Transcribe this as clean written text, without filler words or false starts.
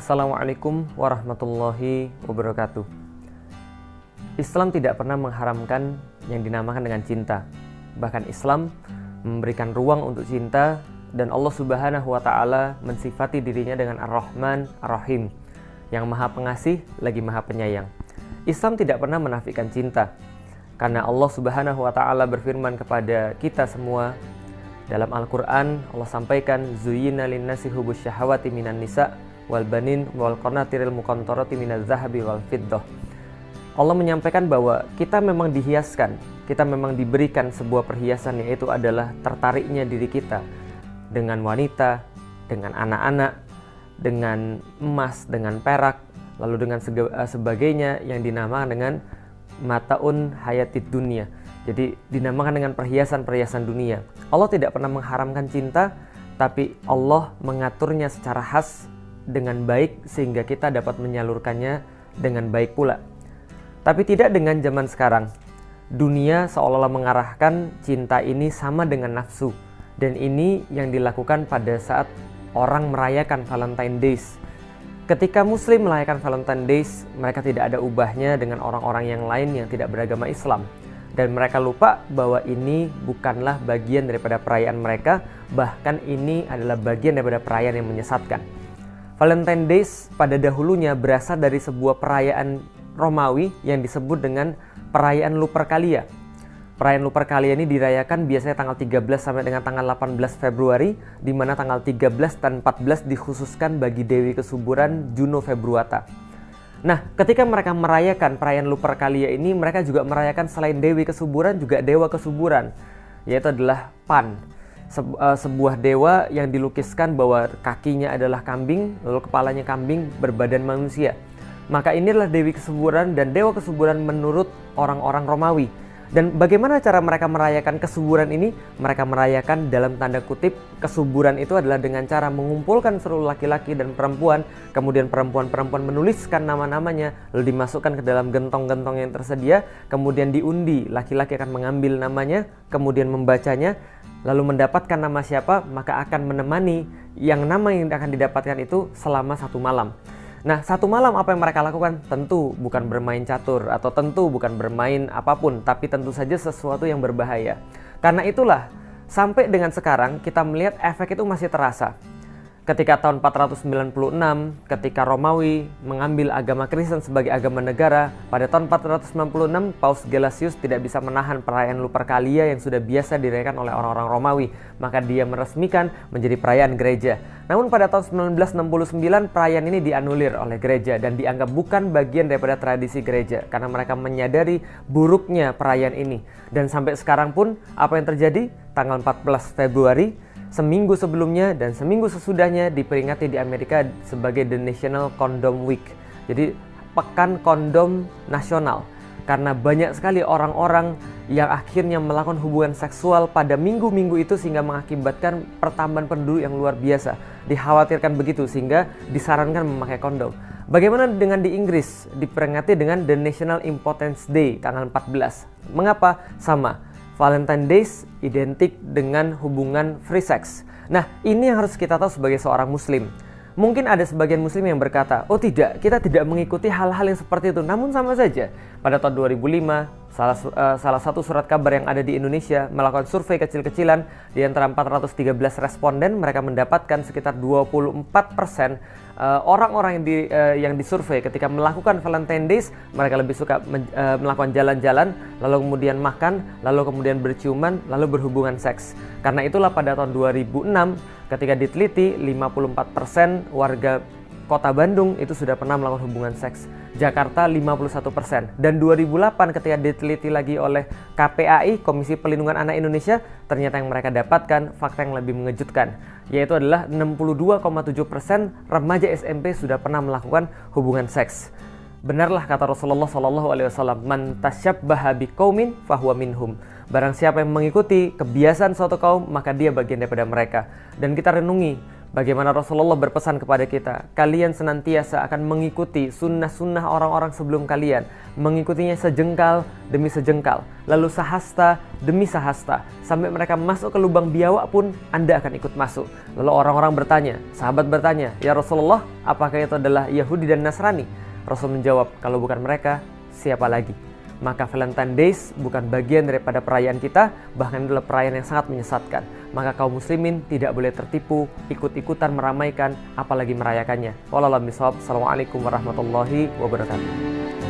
Assalamualaikum warahmatullahi wabarakatuh. Islam tidak pernah mengharamkan yang dinamakan dengan cinta. Bahkan Islam memberikan ruang untuk cinta, dan Allah Subhanahu wa Ta'ala mensifati dirinya dengan Ar-Rahman Ar-Rahim, yang Maha Pengasih lagi Maha Penyayang. Islam tidak pernah menafikan cinta, karena Allah Subhanahu wa Ta'ala berfirman kepada kita semua dalam Al-Quran. Allah sampaikan, Zuyyina linnasi hubus syahawati minan nisa wal banin wal qanatiril muqantarati minaz zahabi wal fiddah. Allah menyampaikan bahwa kita memang dihiaskan, kita memang diberikan sebuah perhiasan, yaitu adalah tertariknya diri kita dengan wanita, dengan anak-anak, dengan emas, dengan perak, lalu dengan sebagainya yang dinamakan dengan mataun hayatid dunia. Jadi dinamakan dengan perhiasan-perhiasan dunia. Allah tidak pernah mengharamkan cinta, tapi Allah mengaturnya secara khas dengan baik sehingga kita dapat menyalurkannya dengan baik pula. Tapi tidak dengan zaman sekarang. Dunia seolah-olah mengarahkan cinta ini sama dengan nafsu, dan ini yang dilakukan pada saat orang merayakan Valentine Days. Ketika Muslim merayakan Valentine Days, mereka tidak ada ubahnya dengan orang-orang yang lain yang tidak beragama Islam, dan mereka lupa bahwa ini bukanlah bagian daripada perayaan mereka, bahkan ini adalah bagian daripada perayaan yang menyesatkan. Valentine Days pada dahulunya berasal dari sebuah perayaan Romawi yang disebut dengan perayaan Lupercalia. Perayaan Lupercalia ini dirayakan biasanya tanggal 13 sampai dengan tanggal 18 Februari, di mana tanggal 13 dan 14 dikhususkan bagi Dewi Kesuburan Juno Februata. Nah, ketika mereka merayakan perayaan Lupercalia ini, mereka juga merayakan selain Dewi Kesuburan juga Dewa Kesuburan, yaitu adalah Pan. Sebuah dewa yang dilukiskan bahwa kakinya adalah kambing, lalu kepalanya kambing berbadan manusia. Maka inilah Dewi Kesuburan dan Dewa Kesuburan menurut orang-orang Romawi. Dan bagaimana cara mereka merayakan kesuburan ini? Mereka merayakan dalam tanda kutip kesuburan itu adalah dengan cara mengumpulkan seluruh laki-laki dan perempuan, kemudian perempuan-perempuan menuliskan nama-namanya, lalu dimasukkan ke dalam gentong-gentong yang tersedia, kemudian diundi, laki-laki akan mengambil namanya, kemudian membacanya, lalu mendapatkan nama siapa, maka akan menemani yang nama yang akan didapatkan itu selama 1 malam. Nah, 1 malam apa yang mereka lakukan? Tentu bukan bermain catur, atau tentu bukan bermain apapun, tapi tentu saja sesuatu yang berbahaya. Karena itulah, sampai dengan sekarang kita melihat efek itu masih terasa. Ketika tahun 496, ketika Romawi mengambil agama Kristen sebagai agama negara, pada tahun 496 Paus Gelasius tidak bisa menahan perayaan Lupercalia yang sudah biasa dirayakan oleh orang-orang Romawi, maka dia meresmikan menjadi perayaan gereja. Namun pada tahun 1969 perayaan ini dianulir oleh gereja dan dianggap bukan bagian daripada tradisi gereja, karena mereka menyadari buruknya perayaan ini. Dan sampai sekarang pun apa yang terjadi? Tanggal 14 Februari seminggu sebelumnya dan seminggu sesudahnya diperingati di Amerika sebagai The National Condom Week. Jadi pekan kondom nasional. Karena banyak sekali orang-orang yang akhirnya melakukan hubungan seksual pada minggu-minggu itu sehingga mengakibatkan pertambahan penduduk yang luar biasa. Dikhawatirkan begitu sehingga disarankan memakai kondom. Bagaimana dengan di Inggris? Diperingati dengan The National Impotence Day tanggal 14. Mengapa? Sama. Valentine Days identik dengan hubungan free sex. Nah, ini yang harus kita tahu sebagai seorang muslim. Mungkin ada sebagian muslim yang berkata, oh tidak, kita tidak mengikuti hal-hal yang seperti itu. Namun sama saja, pada tahun 2005, salah satu surat kabar yang ada di Indonesia melakukan survei kecil-kecilan. Di antara 413 responden, mereka mendapatkan sekitar 24% orang-orang yang disurvei ketika melakukan Valentine Days, mereka lebih suka melakukan jalan-jalan, lalu kemudian makan, lalu kemudian berciuman, lalu berhubungan seks. Karena itulah pada tahun 2006 ketika diteliti 54% warga Kota Bandung itu sudah pernah melakukan hubungan seks. Jakarta 51%. Dan 2008 ketika diteliti lagi oleh KPAI, Komisi Pelindungan Anak Indonesia, ternyata yang mereka dapatkan fakta yang lebih mengejutkan, yaitu adalah 62,7% remaja SMP sudah pernah melakukan hubungan seks. Benarlah kata Rasulullah SAW, man tasyabbaha biqaumin fahuwa minhum. Barang siapa yang mengikuti kebiasaan suatu kaum, maka dia bagian daripada mereka. Dan kita renungi, Bagaimana Rasulullah berpesan kepada kita, kalian senantiasa akan mengikuti sunnah-sunnah orang-orang sebelum kalian, mengikutinya sejengkal demi sejengkal, lalu sahasta demi sahasta, sampai mereka masuk ke lubang biawak pun Anda akan ikut masuk. Lalu orang-orang bertanya, sahabat bertanya, ya Rasulullah, apakah itu adalah Yahudi dan Nasrani? Rasul menjawab, kalau bukan mereka, siapa lagi? Maka Valentine Days bukan bagian daripada perayaan kita, bahkan adalah perayaan yang sangat menyesatkan. Maka kaum muslimin tidak boleh tertipu, ikut-ikutan meramaikan, apalagi merayakannya. Wallahu a'lam bishawab. Assalamualaikum warahmatullahi wabarakatuh.